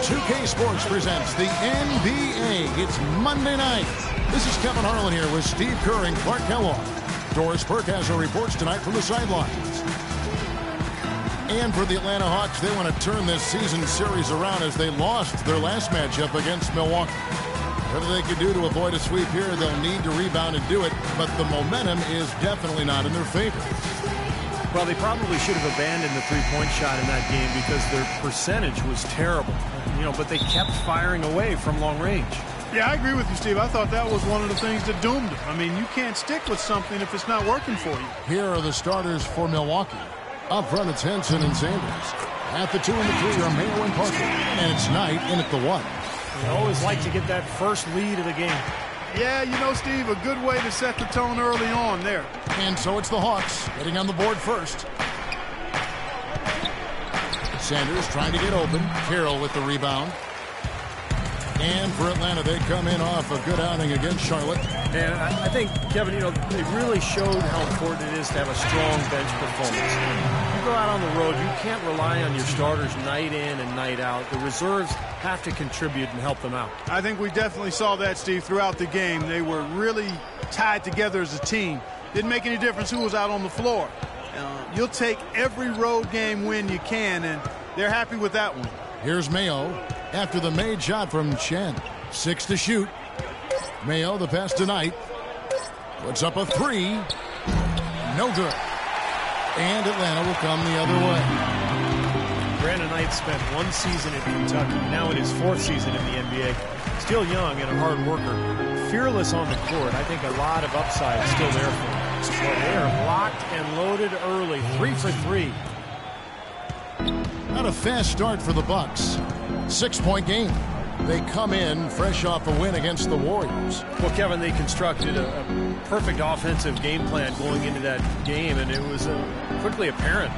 2K Sports presents the NBA. It's Monday night. This is Kevin Harlan here with Steve Kerr and Clark Kellogg. Doris Burke has her reports tonight from the sidelines. And for the Atlanta Hawks, they want to turn this season series around as they lost their last matchup against Milwaukee. Whatever they can do to avoid a sweep here, they'll need to rebound and do it, but the momentum is definitely not in their favor. Well, they probably should have abandoned the three-point shot in that game because their percentage was terrible. But they kept firing away from long range. Yeah, I agree with you, Steve. I thought that was one of the things that doomed them. I mean, you can't stick with something if it's not working for you. Here are the starters for Milwaukee. Up front, it's Henson and Sanders. At the 2 and the 3 are Mayo and Parker. And it's Knight in at the 1. They always like to get that first lead of the game. Yeah, Steve, a good way to set the tone early on there. And so it's the Hawks getting on the board first. Sanders trying to get open. Carroll with the rebound. And for Atlanta, they come in off a good outing against Charlotte. And I think, Kevin, they really showed how important it is to have a strong bench performance. You go out on the road, you can't rely on your starters night in and night out. The reserves have to contribute and help them out. I think we definitely saw that, Steve, throughout the game. They were really tied together as a team. Didn't make any difference who was out on the floor. You'll take every road game win you can, and they're happy with that one. Here's Mayo after the made shot from Chen. 6 to shoot. Mayo, the pass tonight. Puts up a 3. No good. And Atlanta will come the other way. Brandon Knight spent 1 season in Kentucky, now in his 4th season in the NBA. Still young and a hard worker. Fearless on the court. I think a lot of upside still there for him. Well, they are locked and loaded early. 3 for 3. Not a fast start for the Bucks. 6-point game. They come in fresh off a win against the Warriors. Well, Kevin, they constructed a perfect offensive game plan going into that game, and it was quickly apparent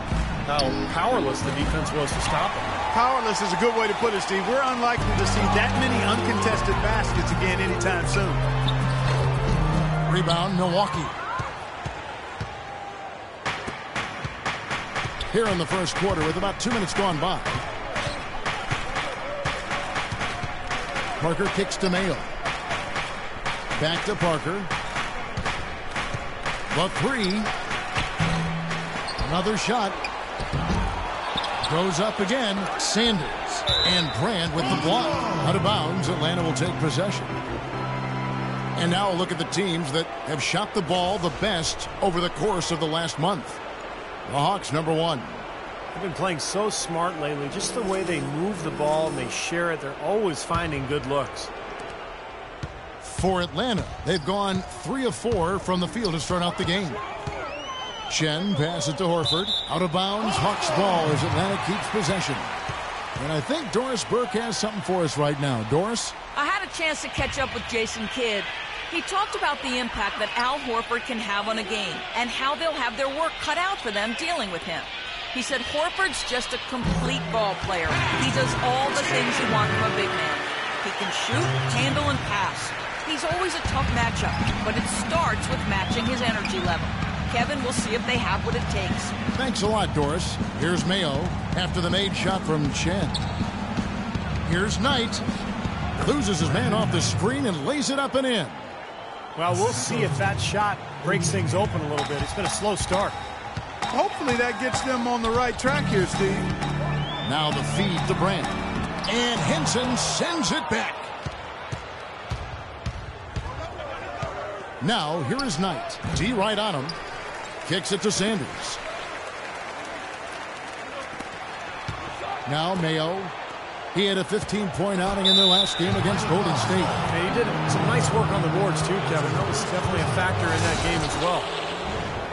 how powerless the defense was to stop them. Powerless is a good way to put it, Steve. We're unlikely to see that many uncontested baskets again anytime soon. Rebound, Milwaukee. Here in the first quarter with about 2 minutes gone by. Parker kicks to Mayo. Back to Parker. The 3. Another shot. Goes up again. Sanders. And Brand with the block. Out of bounds. Atlanta will take possession. And now a look at the teams that have shot the ball the best over the course of the last month. The Hawks, number 1. They've been playing so smart lately. Just the way they move the ball and they share it, they're always finding good looks. For Atlanta, they've gone 3 of 4 from the field to start out the game. Chen passes it to Horford. Out of bounds, Hawks ball as Atlanta keeps possession. And I think Doris Burke has something for us right now. Doris? I had a chance to catch up with Jason Kidd. He talked about the impact that Al Horford can have on a game and how they'll have their work cut out for them dealing with him. He said Horford's just a complete ball player. He does all the things you want from a big man. He can shoot, handle, and pass. He's always a tough matchup, but it starts with matching his energy level. Kevin, we'll see if they have what it takes. Thanks a lot, Doris. Here's Mayo after the made shot from Chen. Here's Knight. Loses his man off the screen and lays it up and in. Well, we'll see if that shot breaks things open a little bit. It's been a slow start. Hopefully that gets them on the right track here, Steve. Now the feed to Brand. And Henson sends it back. Now, here is Knight. D right on him. Kicks it to Sanders. Now Mayo. He had a 15-point outing in their last game against Golden State. And he did some nice work on the boards, too, Kevin. That was definitely a factor in that game as well.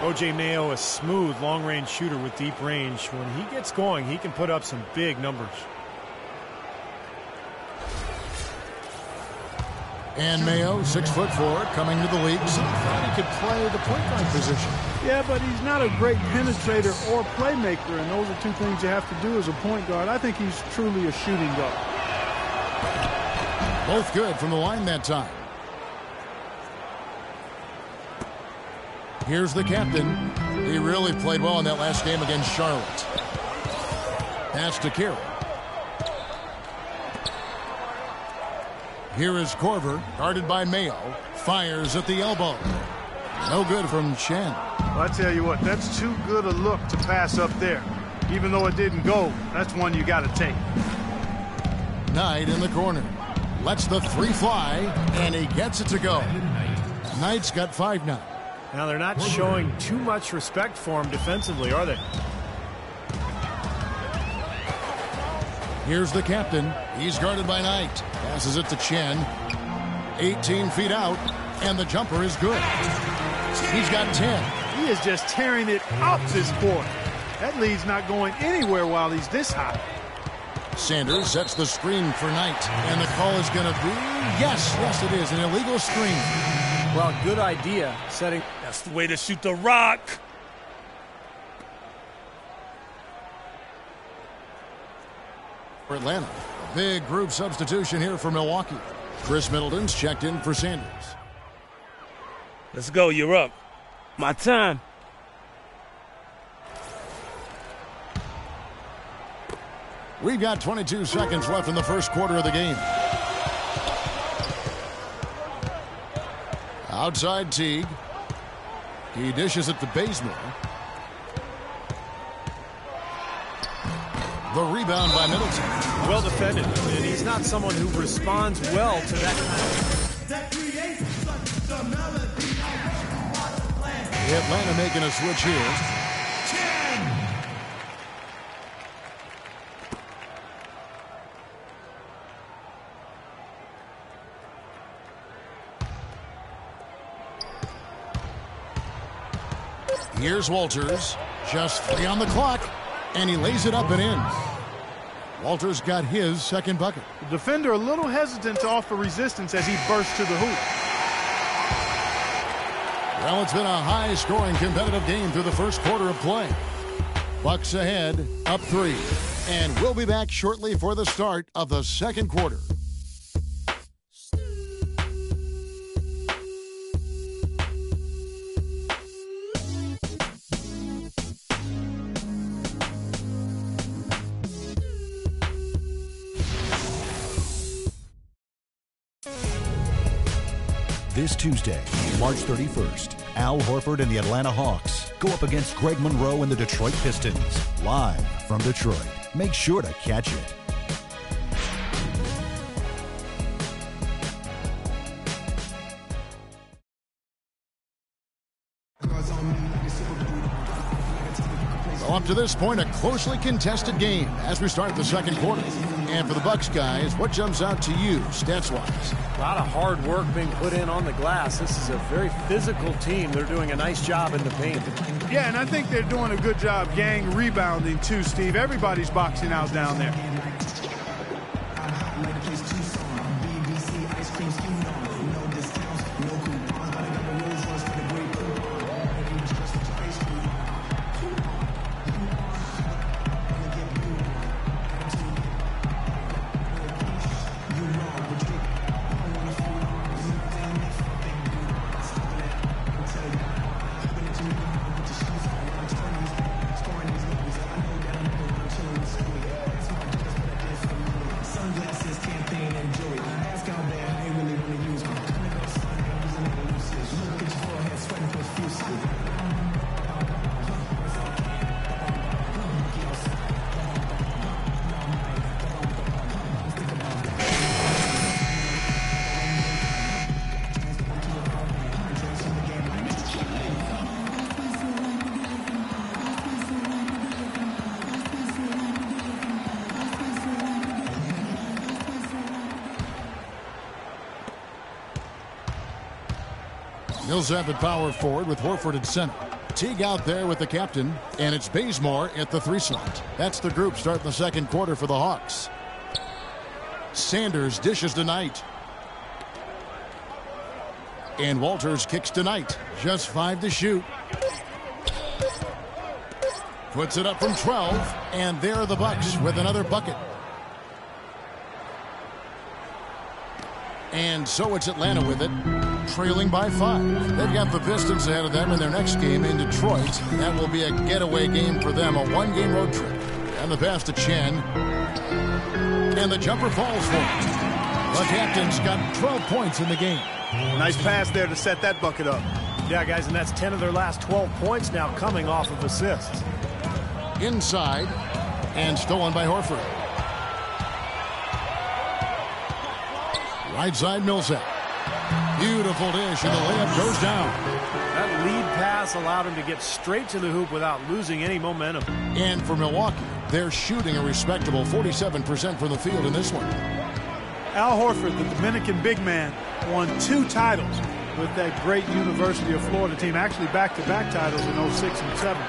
O.J. Mayo, a smooth, long-range shooter with deep range. When he gets going, he can put up some big numbers. And Mayo, 6'4", coming to the league. So he thought he could play the point guard position. Yeah, but he's not a great penetrator or playmaker, and those are 2 things you have to do as a point guard. I think he's truly a shooting guard. Both good from the line that time. Here's the captain. He really played well in that last game against Charlotte. Pass to Carroll. Here is Korver, guarded by Mayo. Fires at the elbow. No good from Chen. Well, I tell you what, that's too good a look to pass up there. Even though it didn't go, that's one you got to take. Knight in the corner. Lets the three fly, and he gets it to go. Knight's got 5 now. Now they're not showing too much respect for him defensively, are they? Here's the captain. He's guarded by Knight. Passes it to Chen. 18 feet out, and the jumper is good. He's got 10. He is just tearing it up this quarter. That lead's not going anywhere while he's this high. Sanders sets the screen for Knight, and the call is going to be, yes, it is, an illegal screen. Well, good idea, setting. That's the way to shoot the rock. For Atlanta, a big group substitution here for Milwaukee. Chris Middleton's checked in for Sanders. Let's go, you're up. My time. We've got 22 seconds left in the first quarter of the game. Outside Teague. He dishes it to Bazemore. The rebound by Middleton. Well defended, and he's not someone who responds well to that kind of... Atlanta making a switch here. Here's Walters, just 3 on the clock, and he lays it up and in. Walters got his second bucket. The defender a little hesitant to offer resistance as he bursts to the hoop. Well, it's been a high-scoring competitive game through the first quarter of play. Bucks ahead, up 3, and we'll be back shortly for the start of the second quarter. This Tuesday, March 31st, Al Horford and the Atlanta Hawks go up against Greg Monroe and the Detroit Pistons. Live from Detroit. Make sure to catch it. Well, up to this point, a closely contested game as we start the second quarter. And for the Bucks guys, what jumps out to you, stats-wise? A lot of hard work being put in on the glass. This is a very physical team. They're doing a nice job in the paint. Yeah, and I think they're doing a good job gang rebounding too, Steve. Everybody's boxing out down there. Millsap at power forward with Horford at center. Teague out there with the captain, and it's Bazemore at the 3 slot. That's the group starting the second quarter for the Hawks. Sanders dishes to Knight. And Walters kicks to Knight. Just 5 to shoot. Puts it up from 12, and there are the Bucks with another bucket. And so it's Atlanta with it, trailing by 5. They've got the Pistons ahead of them in their next game in Detroit. That will be a getaway game for them, a 1-game road trip. And the pass to Chen. And the jumper falls for it. The captain's got 12 points in the game. Nice pass there to set that bucket up. Yeah, guys, and that's 10 of their last 12 points now coming off of assists. Inside, and stolen by Horford. Right side, Millsap. Beautiful dish, and the layup goes down. That lead pass allowed him to get straight to the hoop without losing any momentum. And for Milwaukee, they're shooting a respectable 47% from the field in this one. Al Horford, the Dominican big man, won 2 titles with that great University of Florida team, actually back-to-back titles in 06 and 07.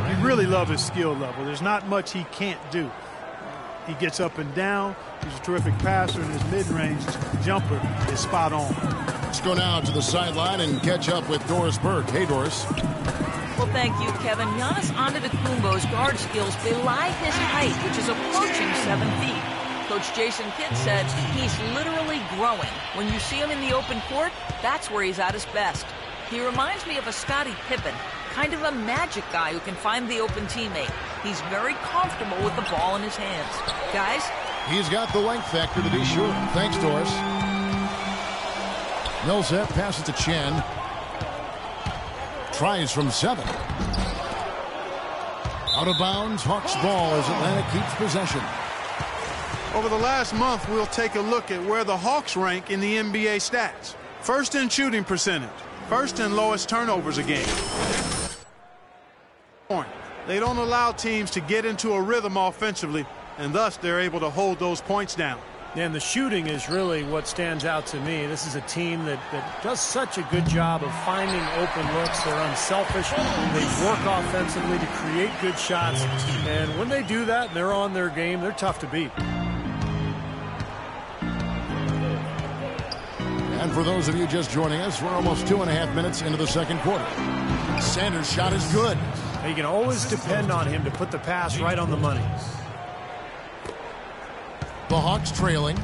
You really love his skill level. There's not much he can't do. He gets up and down. He's a terrific passer, and his mid-range jumper is spot on. Let's go now to the sideline and catch up with Doris Burke. Hey, Doris. Well, thank you, Kevin. Giannis Antetokounmpo's guard skills belie his height, which is approaching 7 feet. Coach Jason Kidd said he's literally growing. When you see him in the open court, that's where he's at his best. He reminds me of a Scottie Pippen, kind of a magic guy who can find the open teammate. He's very comfortable with the ball in his hands. Guys? He's got the length factor to be sure. Thanks, Doris. Millsap passes to Chen. Tries from 7. Out of bounds, Hawks ball as Atlanta keeps possession. Over the last month, we'll take a look at where the Hawks rank in the NBA stats. First in shooting percentage. First and lowest turnovers a game. They don't allow teams to get into a rhythm offensively, and thus they're able to hold those points down. And the shooting is really what stands out to me. This is a team that does such a good job of finding open looks. They're unselfish. They work offensively to create good shots. And when they do that and they're on their game, they're tough to beat. And for those of you just joining us, we're almost 2.5 minutes into the second quarter. Sanders' shot is good. You can always depend on him to put the pass right on the money. The Hawks trailing.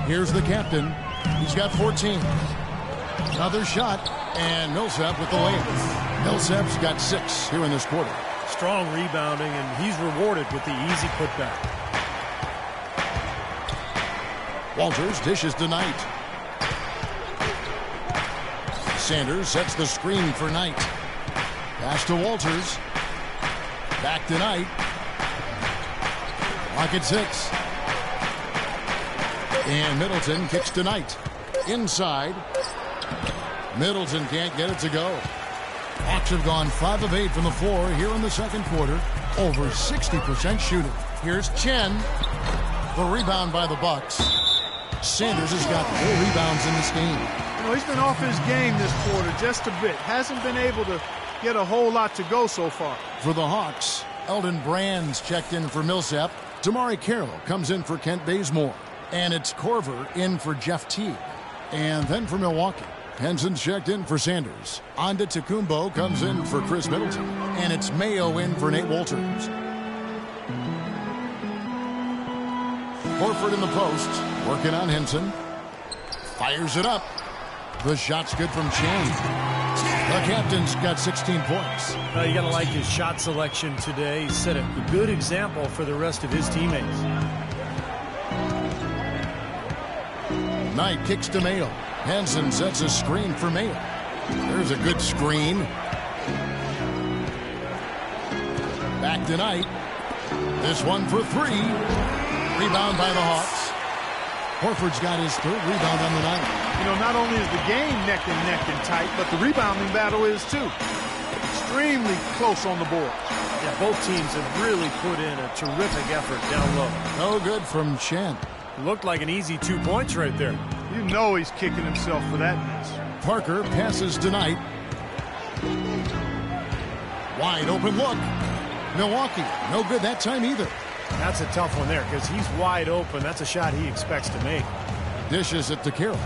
Here's the captain. He's got 14. Another shot, and Millsap with the layup. Millsap's got 6 here in this quarter. Strong rebounding, and he's rewarded with the easy putback. Walters dishes to Knight. Sanders sets the screen for Knight. Pass to Walters. Back to Knight. Clock at 6. And Middleton kicks to Knight. Inside. Middleton can't get it to go. Hawks have gone 5 of 8 from the floor here in the second quarter. Over 60% shooting. Here's Chen. The rebound by the Bucks. Sanders has got 4 rebounds in this game. You know, he's been off his game this quarter just a bit. Hasn't been able to get a whole lot to go so far. For the Hawks, Eldon Brand's checked in for Millsap. Damari Carroll comes in for Kent Bazemore. And it's Korver in for Jeff Teague. And then for Milwaukee, Henson's checked in for Sanders. Antetokounmpo comes in for Chris Middleton. And it's Mayo in for Nate Walters. Horford in the post, working on Henson. Fires it up. The shot's good from Chen. The captain's got 16 points. You got to like his shot selection today. He set a good example for the rest of his teammates. Knight kicks to Mayo. Henson sets a screen for Mayo. There's a good screen. Back to Knight. This one for 3. Rebound by the Hawks. Horford's got his 3rd rebound on the night. You know, not only is the game neck and tight, but the rebounding battle is too. Extremely close on the board. Yeah, both teams have really put in a terrific effort down low. No good from Chen. Looked like an easy 2 points right there. You know he's kicking himself for that miss. Parker passes to Knight. Wide open look. Milwaukee, no good that time either. That's a tough one there because he's wide open. That's a shot he expects to make. Dishes it to Carroll.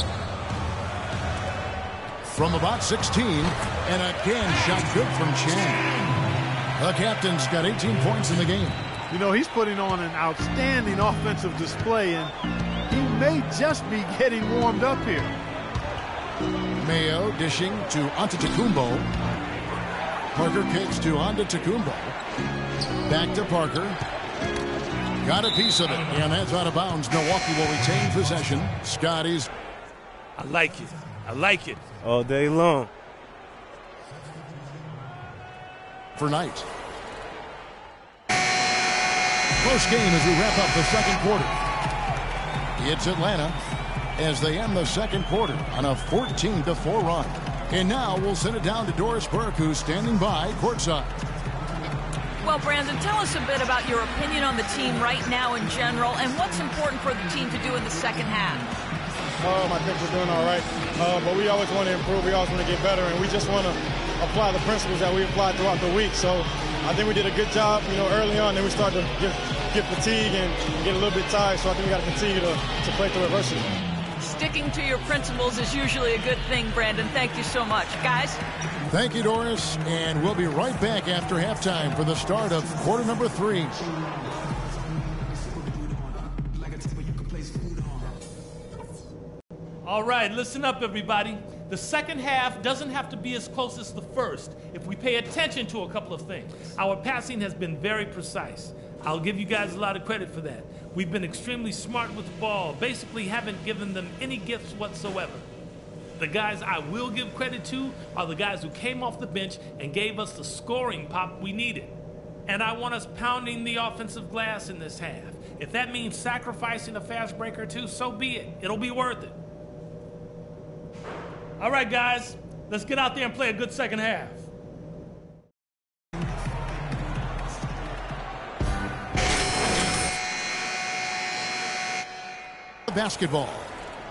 From about 16, and again, shot good from Chen. The captain's got 18 points in the game. You know, he's putting on an outstanding offensive display, and he may just be getting warmed up here. Mayo dishing to Antetokounmpo. Parker kicks to Antetokounmpo. Back to Parker. Got a piece of it, and that's out of bounds. Milwaukee will retain possession. Scotty's. I like it. I like it. All day long. For Knight. Close game as we wrap up the second quarter. It's Atlanta as they end the second quarter on a 14-4 run. And now we'll send it down to Doris Burke, who's standing by courtside. Well, Brandon, tell us a bit about your opinion on the team right now in general and what's important for the team to do in the second half. I think we're doing all right, but we always want to improve. We always want to get better, and we just want to apply the principles that we applied throughout the week. So I think we did a good job, early on. Then we started to get fatigued and get a little bit tired. So I think we got to continue to play through adversity. Sticking to your principles is usually a good thing, Brandon. Thank you so much. Guys? Thank you, Doris. And we'll be right back after halftime for the start of quarter number 3. All right, listen up, everybody. The second half doesn't have to be as close as the first if we pay attention to a couple of things. Our passing has been very precise. I'll give you guys a lot of credit for that. We've been extremely smart with the ball, basically haven't given them any gifts whatsoever. The guys I will give credit to are the guys who came off the bench and gave us the scoring pop we needed. And I want us pounding the offensive glass in this half. If that means sacrificing a fast break or two, so be it. It'll be worth it. All right, guys, let's get out there and play a good second half. Basketball.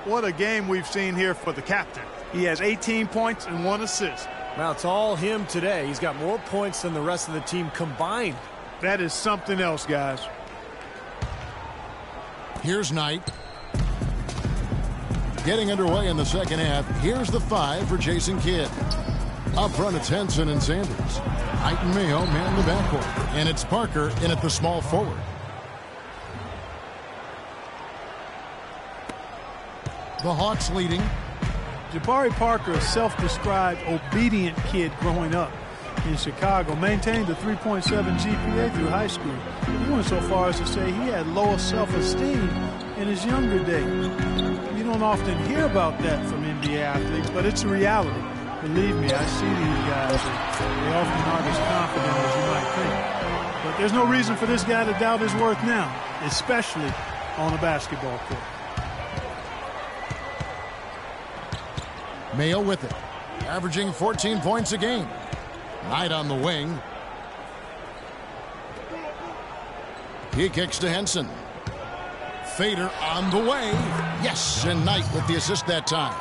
What a game we've seen here for the captain. He has 18 points and 1 assist. Well, it's all him today. He's got more points than the rest of the team combined. That is something else, guys. Here's Knight. Getting underway in the second half. Here's the 5 for Jason Kidd. Up front, it's Henson and Sanders. Knight and Mayo man in the backcourt. And it's Parker in at the small forward. The Hawks leading. Jabari Parker, a self-described obedient kid growing up in Chicago, maintained a 3.7 GPA through high school. He went so far as to say he had lower self-esteem in his younger days. You don't often hear about that from NBA athletes, but it's a reality. Believe me, I see these guys. They often aren't as confident as you might think. But there's no reason for this guy to doubt his worth now, especially on a basketball court. Mayo with it, averaging 14 points a game. Knight on the wing. He kicks to Henson. Fader on the way. Yes, and Knight with the assist that time.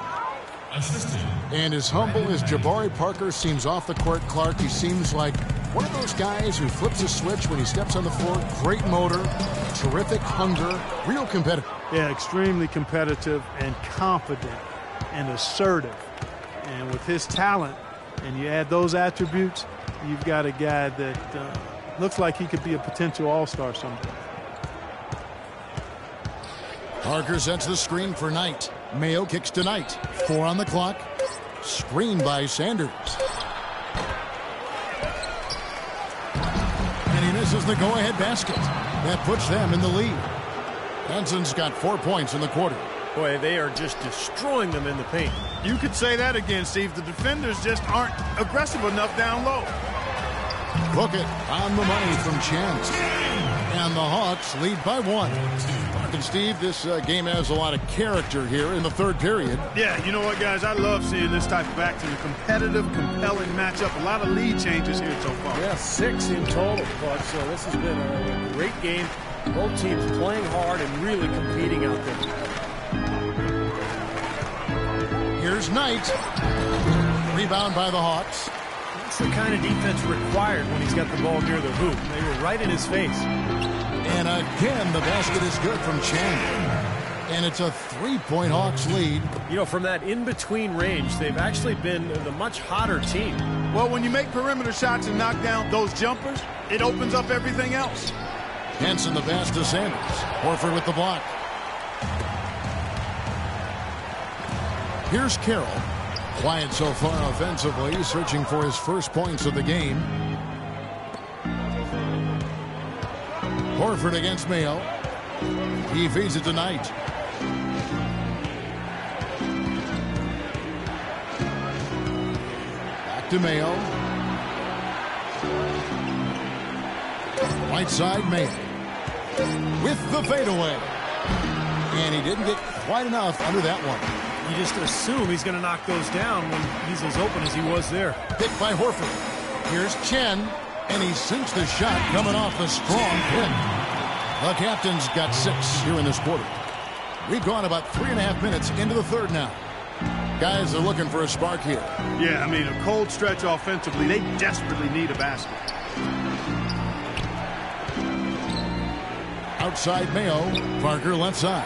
And as humble as Jabari Parker seems off the court, Clark, he seems like one of those guys who flips a switch when he steps on the floor. Great motor, terrific hunger, real competitive. Yeah, extremely competitive and confident and assertive. And with his talent, and you add those attributes, you've got a guy that looks like he could be a potential all-star someday. Parker sets the screen for Knight. Mayo kicks to Knight. 4 on the clock. Screen by Sanders. And he misses the go-ahead basket. That puts them in the lead. Henson's got 4 points in the quarter. Boy, they are just destroying them in the paint. You could say that again, Steve. The defenders just aren't aggressive enough down low. Book it on the money from Chance. And the Hawks lead by 1. And Steve, this game has a lot of character here in the third period. Yeah, you know what, guys? I love seeing this type of action. A competitive, compelling matchup. A lot of lead changes here so far. Yeah, 6 in total, Clark. So this has been a great game. Both teams playing hard and really competing out there. Here's Knight. Rebound by the Hawks. That's the kind of defense required when he's got the ball near the hoop. They were right in his face. And again, the basket is good from Chandler. And it's a 3-point Hawks lead. You know, from that in-between range, they've actually been the much hotter team. Well, when you make perimeter shots and knock down those jumpers, it opens up everything else. Henson the pass to Sanders. Horford with the block. Here's Carroll. Quiet so far offensively, searching for his first points of the game. Horford against Mayo. He feeds it to Knight. Back to Mayo. Right side, Mayo. With the fadeaway. And he didn't get quite enough under that one. You just assume he's going to knock those down when he's as open as he was there. Picked by Horford. Here's Chen, and he sinks the shot coming off a strong pin. The captain's got 6 here in this quarter. We've gone about 3.5 minutes into the third now. Guys are looking for a spark here. Yeah, I mean, a cold stretch offensively. They desperately need a basket. Outside Mayo, Parker left side.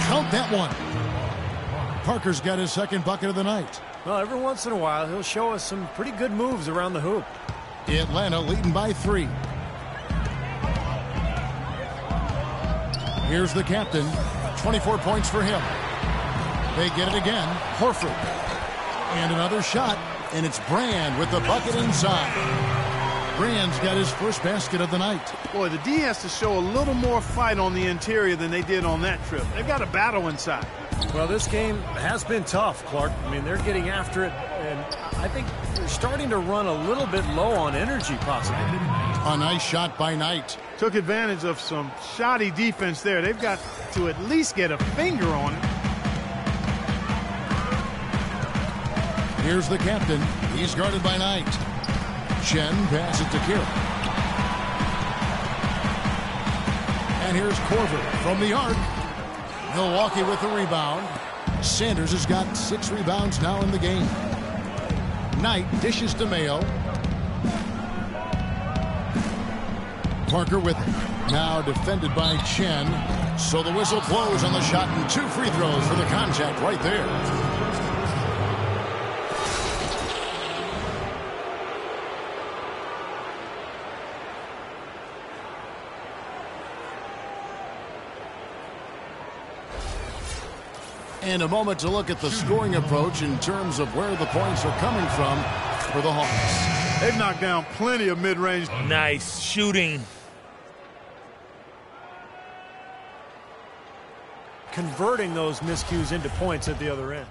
Count that one. Parker's got his second bucket of the night. Well, every once in a while, he'll show us some pretty good moves around the hoop. Atlanta leading by 3. Here's the captain. 24 points for him. They get it again. Horford. And another shot. And it's Brand with the bucket inside. Brand's got his first basket of the night. Boy, the D has to show a little more fight on the interior than they did on that trip. They've got a battle inside. Well, this game has been tough, Clark. I mean, they're getting after it, and I think they're starting to run a little bit low on energy, possibly. A nice shot by Knight. Took advantage of some shoddy defense there. They've got to at least get a finger on it. Here's the captain. He's guarded by Knight. Chen passes it to Kira. And here's Korver from the arc. Milwaukee with the rebound. Sanders has got 6 rebounds now in the game. Knight dishes to Mayo. Parker with it. Now defended by Chen. So the whistle blows on the shot and 2 free throws for the contact right there. And a moment to look at the scoring approach in terms of where the points are coming from for the Hawks. They've knocked down plenty of mid-range. Nice shooting. Converting those miscues into points at the other end.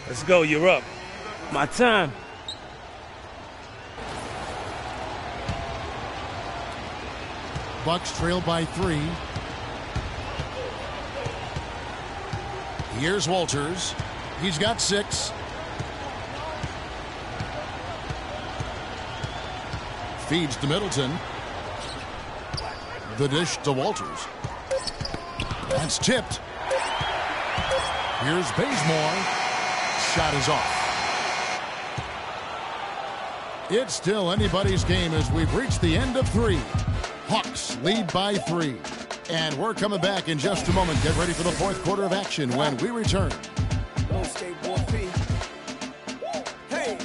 Let's go, you're up. My time. Bucks trail by 3. Here's Walters. He's got 6. Feeds to Middleton. The dish to Walters. That's tipped. Here's Bazemore. Shot is off. It's still anybody's game as we've reached the end of 3. Hawks lead by 3. And we're coming back in just a moment. Get ready for the fourth quarter of action when we return. Low skateboard fee. Hey,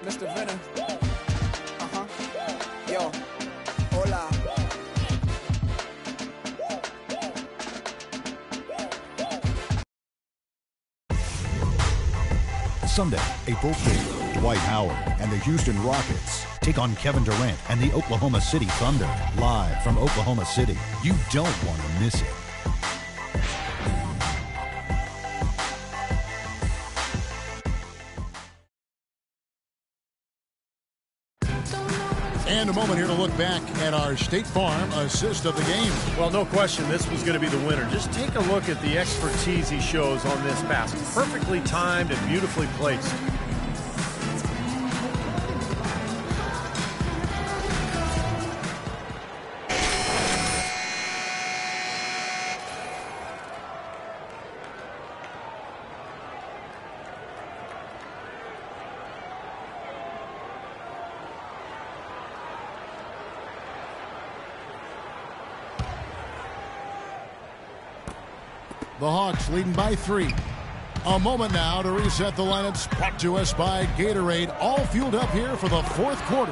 Mr. Venner. Yo, hola. Sunday, April 5th, Dwight Howard and the Houston Rockets take on Kevin Durant and the Oklahoma City Thunder, live from Oklahoma City. You don't want to miss it. And a moment here to look back at our State Farm assist of the game. Well, no question, this was going to be the winner. Just take a look at the expertise he shows on this pass. Perfectly timed and beautifully placed. The Hawks leading by 3. A moment now to reset the lineups, brought to us by Gatorade. All fueled up here for the fourth quarter.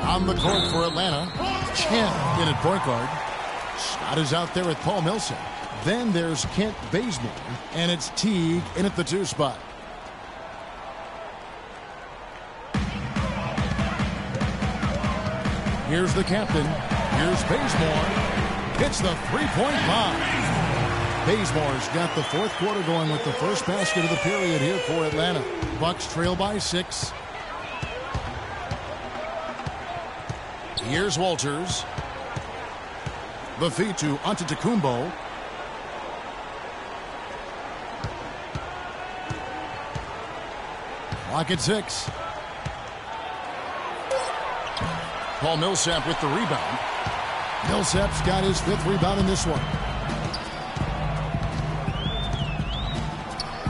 On the court for Atlanta, Chen in at point guard. Scott is out there with Paul Millsap. Then there's Kent Bazemore, and it's Teague in at the 2 spot. Here's the captain. Here's Bazemore. Hits the three-point bomb. Bazemore's got the fourth quarter going with the first basket of the period here for Atlanta. Bucks trail by 6. Here's Walters. The feed to Antetokounmpo. Clock at 6. Paul Millsap with the rebound. Millsap's got his 5th rebound in this one.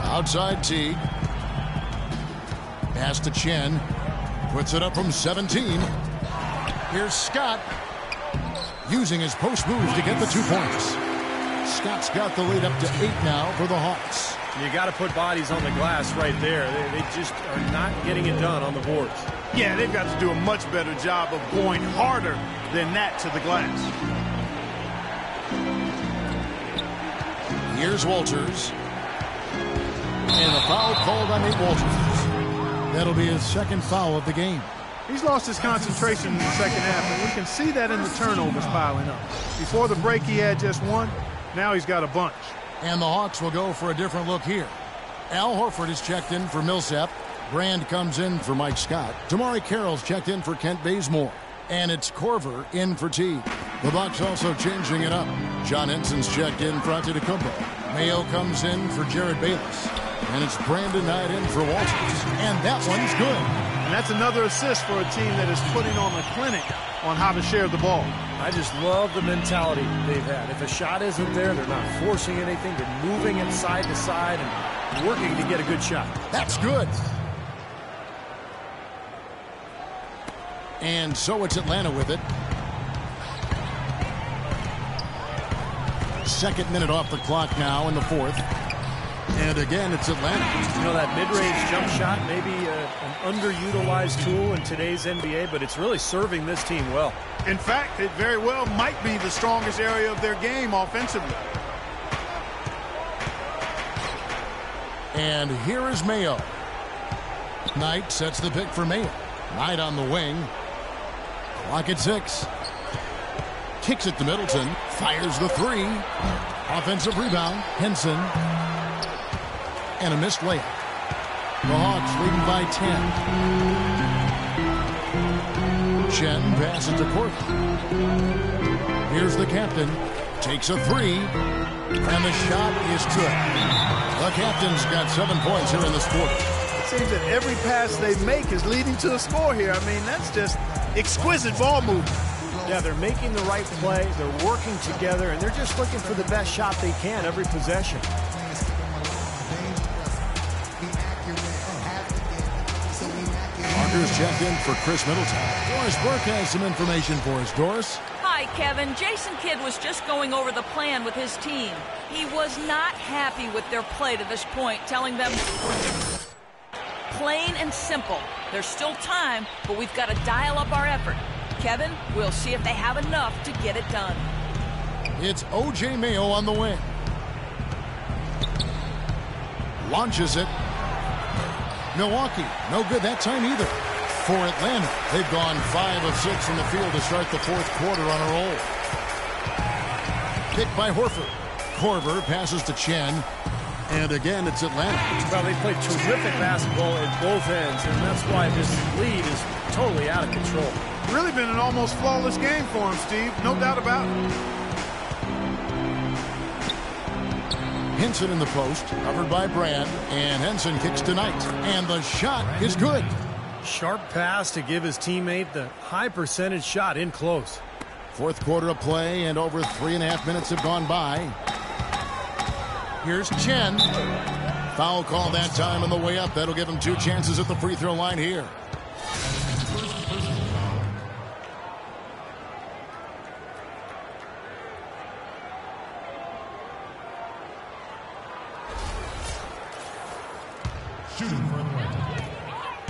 Outside Teague. Pass to Chen. Puts it up from 17. Here's Scott. Using his post move to get the 2 points. Scott's got the lead up to 8 now for the Hawks. You got to put bodies on the glass right there. They just are not getting it done on the boards. Yeah, they've got to do a much better job of going harder than that to the glass. Here's Walters. And a foul called on Nate Walters. That'll be his 2nd foul of the game. He's lost his concentration in the second half, and we can see that in the turnovers piling up. Before the break, he had just 1. Now he's got a bunch. And the Hawks will go for a different look here. Al Horford is checked in for Millsap. Brand comes in for Mike Scott. Damari Carroll's checked in for Kent Bazemore. And it's Korver in for Teague. The Bucks also changing it up. John Henson's checked in for Antetokounmpo. Mayo comes in for Jared Bayless. And it's Brandon Knight in for Walters. And that one's good. And that's another assist for a team that is putting on a clinic on how to share the ball. I just love the mentality they've had. If a shot isn't there, they're not forcing anything. They're moving it side to side and working to get a good shot. That's good. And so it's Atlanta with it. 2nd minute off the clock now in the 4th. And again, it's Atlanta. You know, that mid-range jump shot may be an underutilized tool in today's NBA, but it's really serving this team well. In fact, it very well might be the strongest area of their game offensively. And here is Mayo. Knight sets the pick for Mayo. Knight on the wing. Clock at 6. Kicks it to Middleton. Fires the 3. Offensive rebound. Henson. And a missed layup. The Hawks leading by 10. Chen passes to Korver. Here's the captain. Takes a 3. And the shot is good. The captain's got 7 points here in this quarter. It seems that every pass they make is leading to a score here. I mean, that's just exquisite ball movement. Yeah, they're making the right play. They're working together, and they're just looking for the best shot they can every possession. Parker's checked in for Chris Middleton. Doris Burke has some information for us. Doris? Hi, Kevin. Jason Kidd was just going over the plan with his team. He was not happy with their play to this point, telling them, plain and simple, there's still time, but we've got to dial up our effort. Kevin, we'll see if they have enough to get it done. It's O.J. Mayo on the wing. Launches it. Milwaukee, no good that time either. For Atlanta, they've gone 5 of 6 in the field to start the 4th quarter on a roll. Picked by Horford. Korver passes to Chen. And again, it's Atlanta. Well, they played terrific basketball at both ends, and that's why this lead is totally out of control. Really been an almost flawless game for him, Steve. No doubt about it. Henson in the post, covered by Brand, and Henson kicks to Knight. And the shot is good. Sharp pass to give his teammate the high percentage shot in close. 4th quarter of play, and over 3.5 minutes have gone by. Here's Chen. Foul call that time on the way up. That'll give him 2 chances at the free throw line here. Shooting for Atlanta.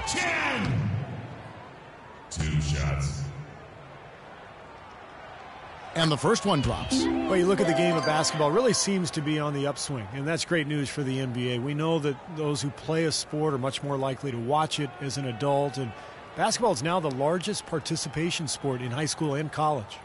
10. 2 shots. And the first one drops. Well, you look at the game of basketball, it really seems to be on the upswing, and that's great news for the NBA. We know that those who play a sport are much more likely to watch it as an adult, and Basketball is now the largest participation sport in high school and college.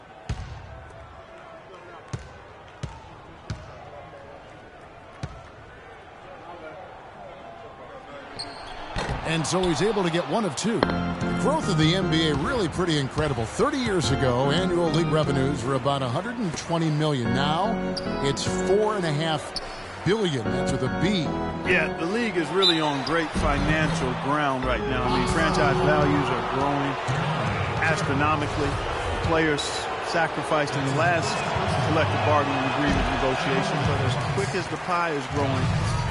And so he's able to get one of two. The growth of the NBA really pretty incredible. 30 years ago, annual league revenues were about $120 million. Now it's $4.5 billion. That's with a B. Yeah, the league is really on great financial ground right now. I mean, franchise values are growing astronomically. Players sacrificed in the last collective bargaining agreement negotiation, but as quick as the pie is growing,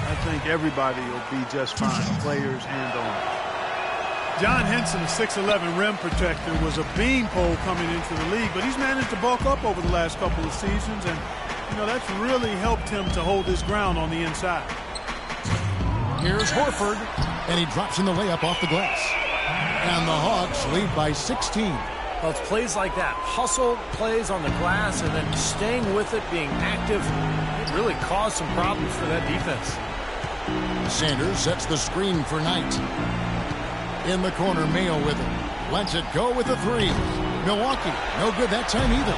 I think everybody will be just fine, players and owners. John Henson, a 6'11" rim protector, was a beanpole coming into the league, but he's managed to bulk up over the last couple of seasons, and that's really helped him to hold his ground on the inside. Here's Horford, and he drops in the layup off the glass. And the Hawks lead by 16. Well, it's plays like that, hustle plays on the glass, and then staying with it, being active, it really caused some problems for that defense. Sanders sets the screen for Knight. In the corner, Mayo with it. Lets it go with a three. Milwaukee, no good that time either.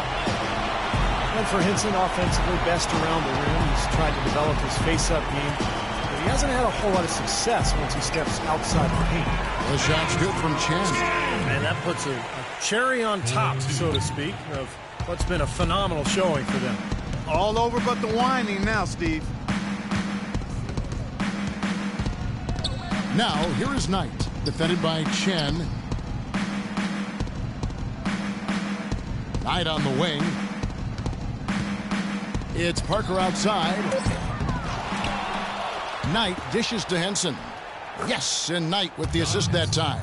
And for Henson, offensively, best around the rim. He's tried to develop his face-up game, but he hasn't had a whole lot of success once he steps outside the paint. The shot's good from Chen. And that puts a cherry on top, so to speak, of what's been a phenomenal showing for them. All over but the whining now, Steve. Now, here is Knight, defended by Chen. Knight on the wing. It's Parker outside. Knight dishes to Henson. Yes, and Knight with the assist that time.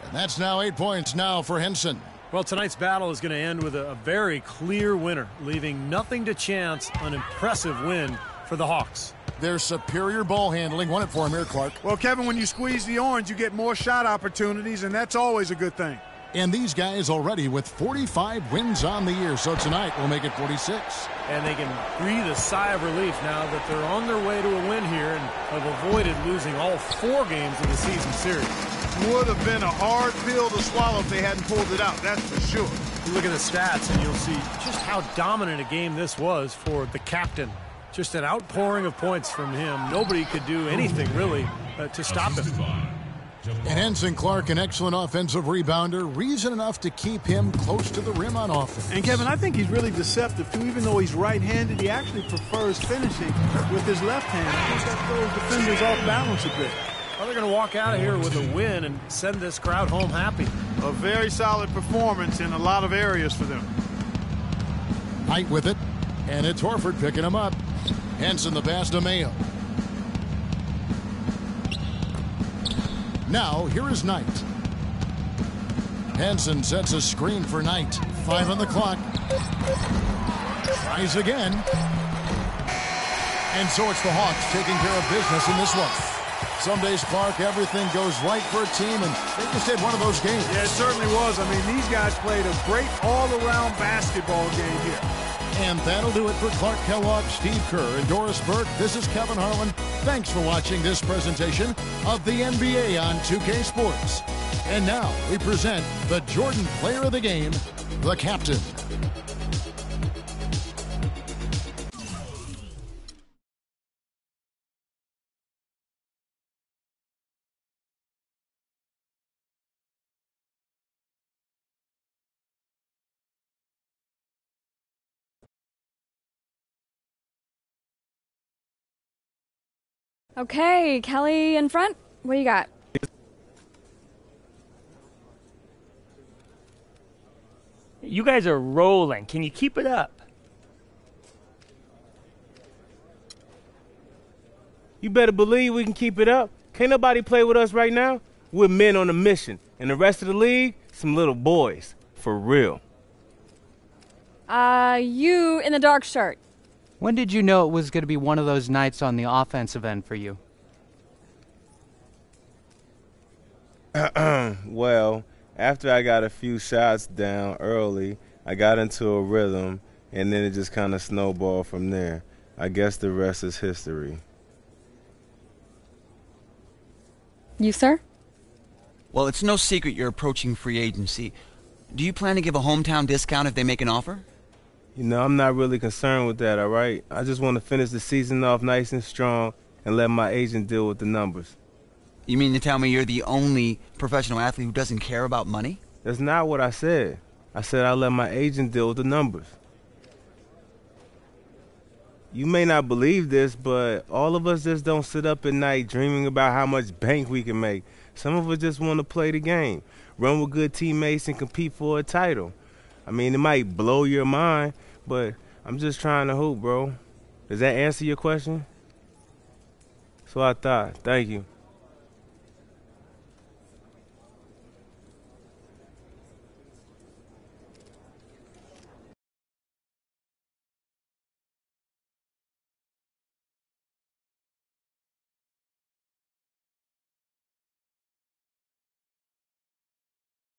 And that's now 8 points now for Henson. Well, tonight's battle is going to end with a very clear winner, leaving nothing to chance. An impressive win for the Hawks. Their superior ball handling won it for him here, Clark. Well, Kevin, when you squeeze the orange, you get more shot opportunities, and that's always a good thing. And these guys already with 45 wins on the year, so tonight we'll make it 46. And they can breathe a sigh of relief now that they're on their way to a win here and have avoided losing all 4 games of the season series. Would have been a hard pill to swallow if they hadn't pulled it out, that's for sure. You look at the stats and you'll see just how dominant a game this was for the captain. Just an outpouring of points from him. Nobody could do anything, really, to stop him. And Henson Clark, an excellent offensive rebounder, reason enough to keep him close to the rim on offense. And, Kevin, I think he's really deceptive, too. Even though he's right-handed, he actually prefers finishing with his left hand. I think that throws defenders off balance a bit. Well, they're going to walk out of here with a win and send this crowd home happy. A very solid performance in a lot of areas for them. Knight with it, and it's Horford picking him up. Henson the pass to Mayo. Now, here is Knight. Henson sets a screen for Knight. 5 on the clock. Tries again. And so it's the Hawks taking care of business in this one. Some days, Clark, everything goes right for a team, and they just had one of those games. Yeah, it certainly was. I mean, these guys played a great all-around basketball game here. And that'll do it for Clark Kellogg, Steve Kerr, and Doris Burke. This is Kevin Harlan. Thanks for watching this presentation of the NBA on 2K Sports. And now we present the Jordan Player of the Game, the captain. Okay, Kelly in front. What do you got? You guys are rolling. Can you keep it up? You better believe we can keep it up. Can't nobody play with us right now. We're men on a mission. And the rest of the league, some little boys. For real. You in the dark shirt. When did you know it was going to be one of those nights on the offensive end for you? Well, after I got a few shots down early, I got into a rhythm, and then it just kind of snowballed from there. I guess the rest is history. You, sir? Well, it's no secret you're approaching free agency. Do you plan to give a hometown discount if they make an offer? You know, I'm not really concerned with that, all right? I just want to finish the season off nice and strong and let my agent deal with the numbers. You mean to tell me you're the only professional athlete who doesn't care about money? That's not what I said. I said I'll let my agent deal with the numbers. You may not believe this, but all of us just don't sit up at night dreaming about how much bank we can make. Some of us just want to play the game, run with good teammates, and compete for a title. I mean, it might blow your mind, but I'm just trying to hoop, bro. Does that answer your question? That's what I thought. Thank you.